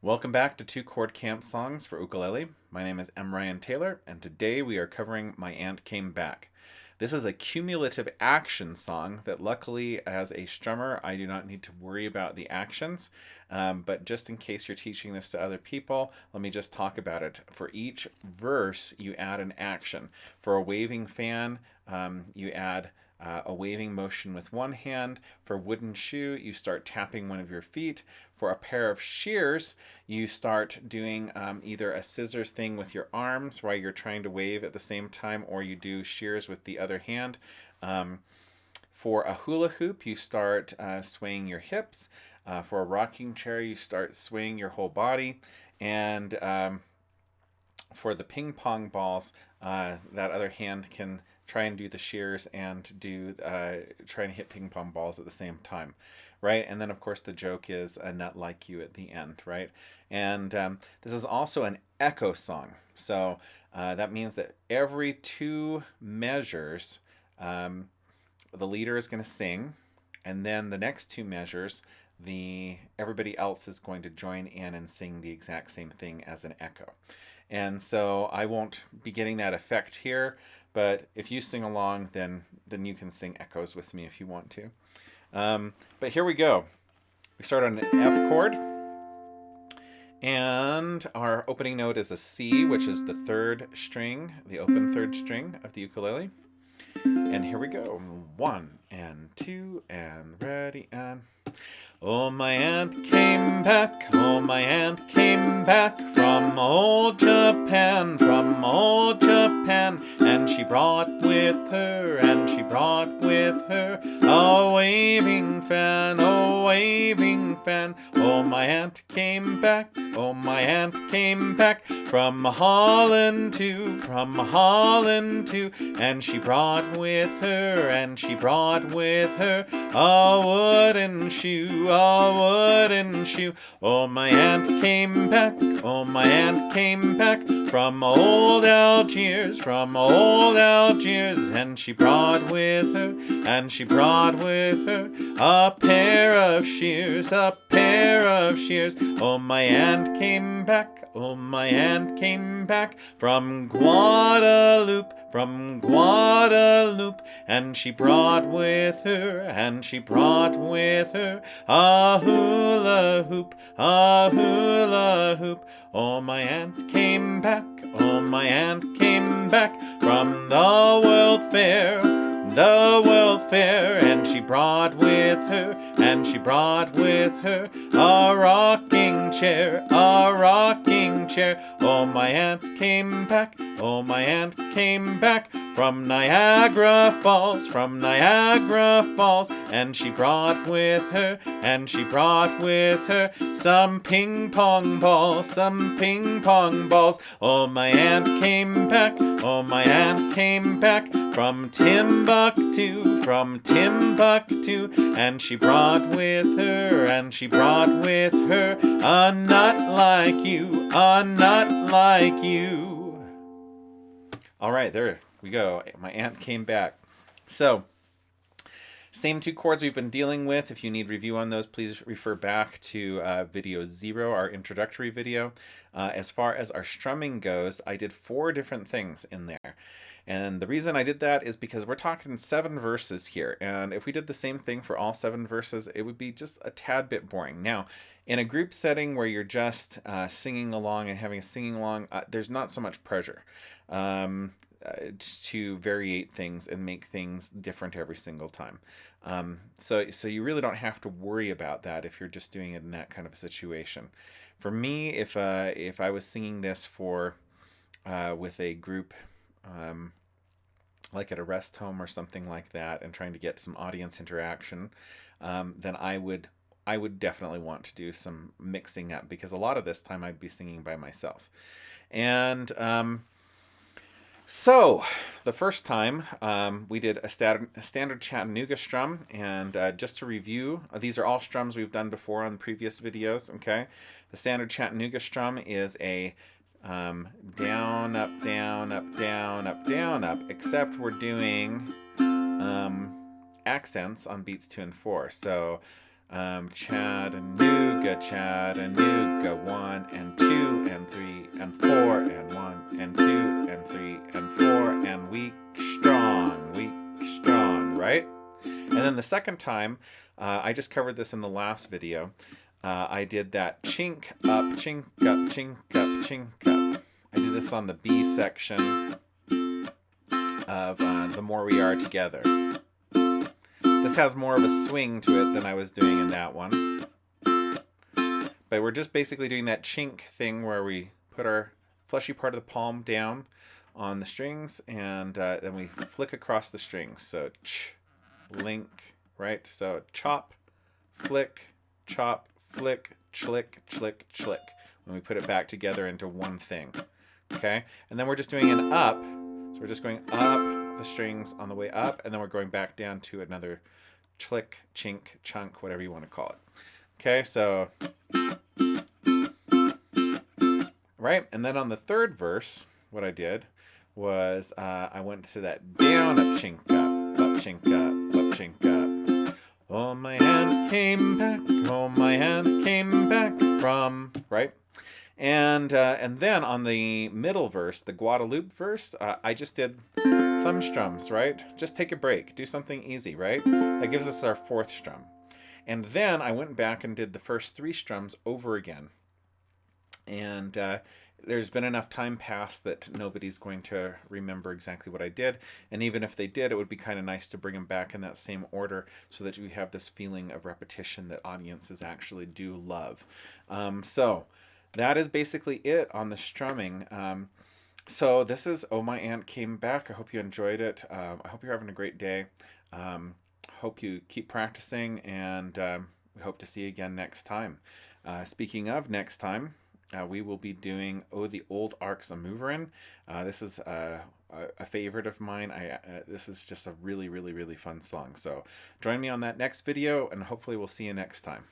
Welcome back to 2 Chord Camp Songs for Ukulele. My name is M. Ryan Taylor, and today we are covering My Aunt Came Back. This is a cumulative action song that luckily, as a strummer, I do not need to worry about the actions. But just in case you're teaching this to other people, let me just talk about it. For each verse, you add an action. For a waving fan, you add a waving motion with one hand. For wooden shoe, you start tapping one of your feet. For a pair of shears, you start doing either a scissors thing with your arms while you're trying to wave at the same time, or you do shears with the other hand. For a hula hoop, you start swaying your hips. For a rocking chair, you start swaying your whole body. And for the ping pong balls, that other hand can try and do the shears and do try and hit ping pong balls at the same time, right? And then of course the joke is a nut like you at the end, right? And this is also an echo song, so that means that every 2 measures, the leader is going to sing, and then the next 2 measures, everybody else is going to join in and sing the exact same thing as an echo. And so I won't be getting that effect here, but if you sing along, then you can sing echoes with me if you want to. But here we go. We start on an F chord, and our opening note is a C, which is the 3rd string, the open 3rd string of the ukulele. And here we go. 1 and 2 and ready and... Oh, my aunt came back, oh, my aunt came back from old Japan, and she brought with her, a waving fan, a waving fan. Oh, my aunt came back, oh, my aunt came back from Holland too, and she brought with her, a wooden shoe, a wooden shoe. Oh, my aunt came back, oh, my aunt came back from old Algiers, and she brought with her, a pair of shears, Oh, my aunt came back, oh, my aunt came back from Guadeloupe, and she brought with her, a hula hoop, Oh, my aunt came back, oh, my aunt came back from the World Fair, and she brought with her, a rocking chair, Oh, my aunt came back, oh, my aunt came back from Niagara Falls, and she brought with her, some ping pong balls, Oh, my aunt came back, oh, my aunt came back from Timbuktu, and she brought with her, a nut like you, All right, there we go. My aunt came back. So, same 2 chords we've been dealing with. If you need review on those, please refer back to video 0, our introductory video. As far as our strumming goes, I did 4 different things in there. And the reason I did that is because we're talking 7 verses here. And if we did the same thing for all 7 verses, it would be just a tad bit boring. Now, in a group setting where you're just singing along and having a singing along, there's not so much pressure to variate things and make things different every single time. So you really don't have to worry about that if you're just doing it in that kind of a situation. For me, if I was singing this with a group, like at a rest home or something like that, and trying to get some audience interaction, then I would definitely want to do some mixing up, because a lot of this time I'd be singing by myself. And so the first time we did a standard Chattanooga strum, and just to review, these are all strums we've done before on previous videos, okay? The standard Chattanooga strum is a down, up, down, up, down, up, down, up, except we're doing accents on beats 2 and 4. So Chattanooga, 1 and 2 and 3 and 4 and 1 and 2 and 3 and 4 and weak, strong, right? And then the second time, I just covered this in the last video. I did that chink up, chink up, chink up, chink up. I did this on the B section of The More We Are Together. This has more of a swing to it than I was doing in that one. But we're just basically doing that chink thing where we put our fleshy part of the palm down on the strings and then we flick across the strings. So link, right? So chop, flick, chop, flick, chlick, chlick, chlick. When we put it back together into one thing. Okay? And then we're just doing an up. So we're just going up the strings on the way up, and then we're going back down to another chlick, chink, chunk, whatever you want to call it. Okay, so right, and then on the third verse, what I did was I went to that down, up, chink, up, chink, up, chink, up. Oh, my hand came back. Oh, my hand came back from, right? And then on the middle verse, the Guadalupe verse, I just did thumb strums, right? Just take a break. Do something easy, right? That gives us our fourth strum. And then I went back and did the first 3 strums over again. And there's been enough time passed that nobody's going to remember exactly what I did. And even if they did, it would be kind of nice to bring them back in that same order so that we have this feeling of repetition that audiences actually do love. So that is basically it on the strumming. So this is Oh My Aunt Came Back. I hope you enjoyed it. I hope you're having a great day. Hope you keep practicing, and we hope to see you again next time. Speaking of next time, we will be doing Oh the Old Ark's a Moverin'. This is a favorite of mine. This is just a really, really, really fun song. So join me on that next video, and hopefully we'll see you next time.